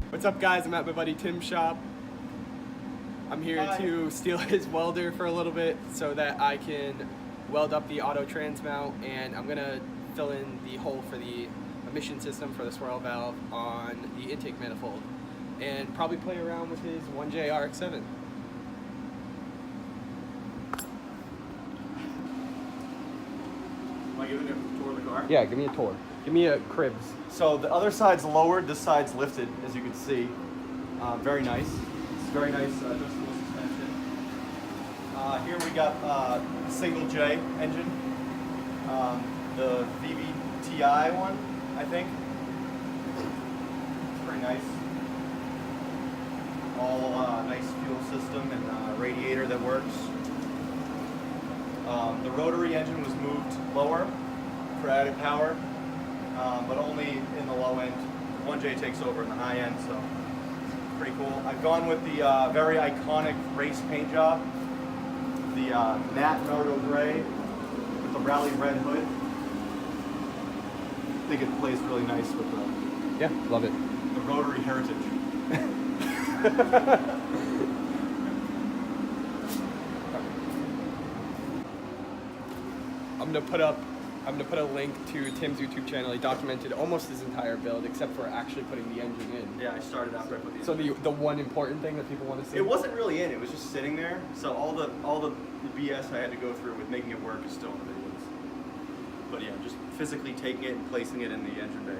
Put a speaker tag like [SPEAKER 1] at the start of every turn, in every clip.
[SPEAKER 1] What's up, guys? I'm at my buddy Tim's shop. I'm here to steal his welder for a little bit so that I can weld up the auto trans mount, and I'm gonna fill in the hole for the emission system for the swirl valve on the intake manifold, and probably play around with his 1J RX-7.
[SPEAKER 2] Am I giving you a tour of the car?
[SPEAKER 1] Yeah, give me a tour. Give me a cribs.
[SPEAKER 2] So the other side's lowered, this side's lifted, as you can see. Very nice. It's very nice adjustable suspension. Here we got a single J engine. The VVTi one, I think. It's pretty nice. All nice fuel system and radiator that works. The rotary engine was moved lower for added power, but only in the low end. 1J takes over in the high end, so it's pretty cool. I've gone with the very iconic race paint job, the matte Nardo gray with the rally red hood. I think it plays really nice with
[SPEAKER 1] Yeah, love it.
[SPEAKER 2] the rotary heritage.
[SPEAKER 1] I'm gonna put a link to Tim's YouTube channel. He documented almost his entire build except for actually putting the engine in.
[SPEAKER 2] Yeah, I started after I put the
[SPEAKER 1] So the one important thing that people want to see.
[SPEAKER 2] It wasn't really in, it was just sitting there. So all the BS I had to go through with making it work is still in the videos. But yeah, just physically taking it and placing it in the engine bay.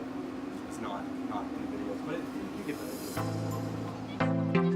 [SPEAKER 2] It's not in the videos, but you get the idea.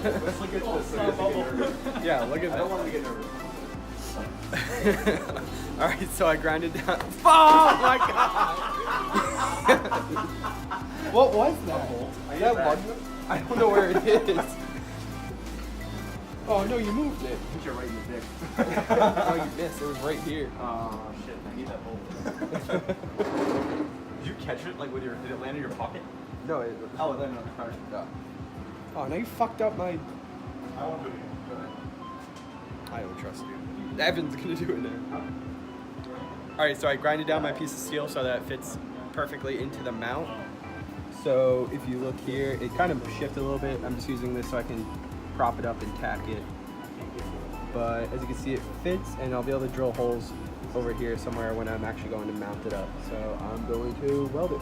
[SPEAKER 2] Let's look at this.
[SPEAKER 1] Yeah, look at
[SPEAKER 2] I don't
[SPEAKER 1] that.
[SPEAKER 2] want to get nervous.
[SPEAKER 1] All right, so I grinded down. Oh my god! What was that? Is that one? I don't know where it is. Oh no, you moved it.
[SPEAKER 2] I think you're right in the dick.
[SPEAKER 1] Oh, you missed. It was right here.
[SPEAKER 2] Oh shit, I need that bolt. Did you catch it? Like with your, did it land in your pocket?
[SPEAKER 1] No, it.
[SPEAKER 2] Oh, it landed on the car.
[SPEAKER 1] Yeah. Oh, now you fucked up my.
[SPEAKER 2] I won't do it again. Go ahead.
[SPEAKER 1] I don't trust you. Evan's gonna do it now. All right, so I grinded down my piece of steel so that it fits perfectly into the mount. So if you look here, it kind of shifted a little bit. I'm just using this so I can prop it up and tack it. But as you can see, it fits, and I'll be able to drill holes over here somewhere when I'm actually going to mount it up. So I'm going to weld it.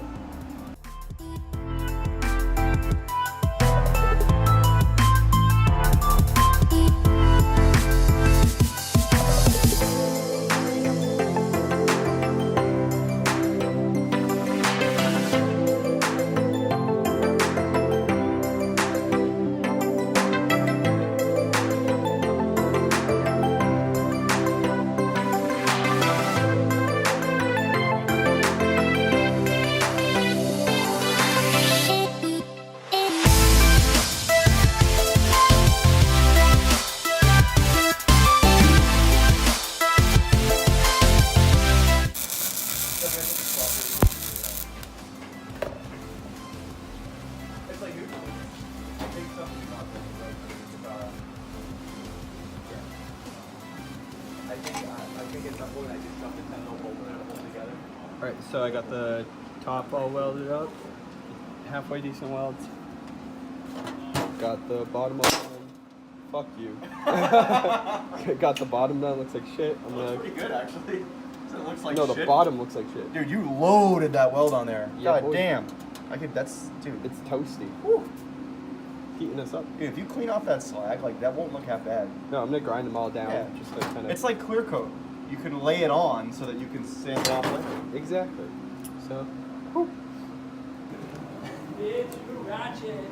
[SPEAKER 1] Alright, so I got the top all welded up. Halfway decent welds. Got the bottom all done. Fuck you. Got the bottom done, looks like shit.
[SPEAKER 2] Looks pretty good actually. It looks like
[SPEAKER 1] No, the
[SPEAKER 2] shit.
[SPEAKER 1] bottom looks like shit.
[SPEAKER 2] Dude, you loaded that weld on there.
[SPEAKER 1] Yeah,
[SPEAKER 2] God
[SPEAKER 1] boy.
[SPEAKER 2] damn. That's, dude.
[SPEAKER 1] It's toasty.
[SPEAKER 2] Whew.
[SPEAKER 1] Heating us up.
[SPEAKER 2] Dude, if you clean off that slag, like, that won't look half bad.
[SPEAKER 1] No, I'm gonna grind them all down.
[SPEAKER 2] Yeah.
[SPEAKER 1] Just like kind of.
[SPEAKER 2] It's like clear coat. You can lay it on so that you can sand it off later.
[SPEAKER 1] Exactly. So.
[SPEAKER 3] Bitch, you ratchet.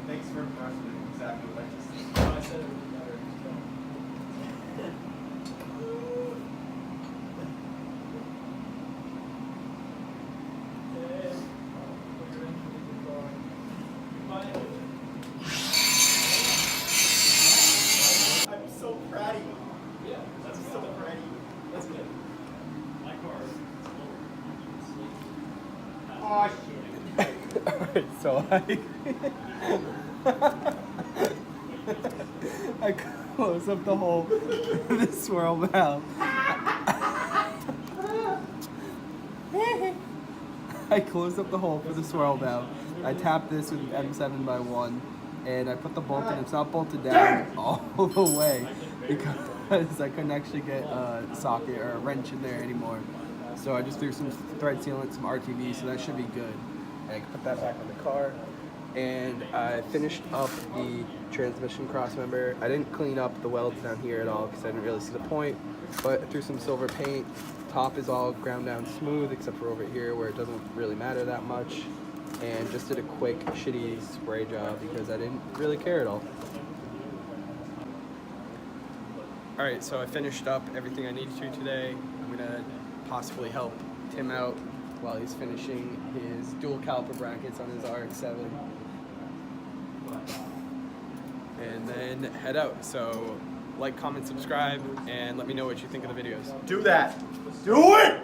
[SPEAKER 2] Thanks for impressing exactly what I just said.
[SPEAKER 3] Oh, I said it was better.
[SPEAKER 2] I'm so proud of you.
[SPEAKER 3] Yeah,
[SPEAKER 2] I'm so proud of you.
[SPEAKER 3] that's good. My car is
[SPEAKER 2] Oh, shit.
[SPEAKER 1] Alright, so I close up the hole for the swirl valve. I close up the hole for the swirl valve. I tap this with an M7x1 and I put the bolt in. It's not bolted down all the way because I couldn't actually get a socket or a wrench in there anymore. So I just threw some thread sealant, some RTV, so that should be good. And I can put that back on the car. And I finished up the transmission cross member. I didn't clean up the welds down here at all because I didn't really see the point, but I threw some silver paint. Top is all ground down smooth except for over here where it doesn't really matter that much. And just did a quick shitty spray job because I didn't really care at all. Alright, so I finished up everything I needed to today. I'm gonna possibly help Tim out while he's finishing his dual caliper brackets on his RX-7. And then head out. So like, comment, subscribe, and let me know what you think of the videos.
[SPEAKER 2] Do that. Do it!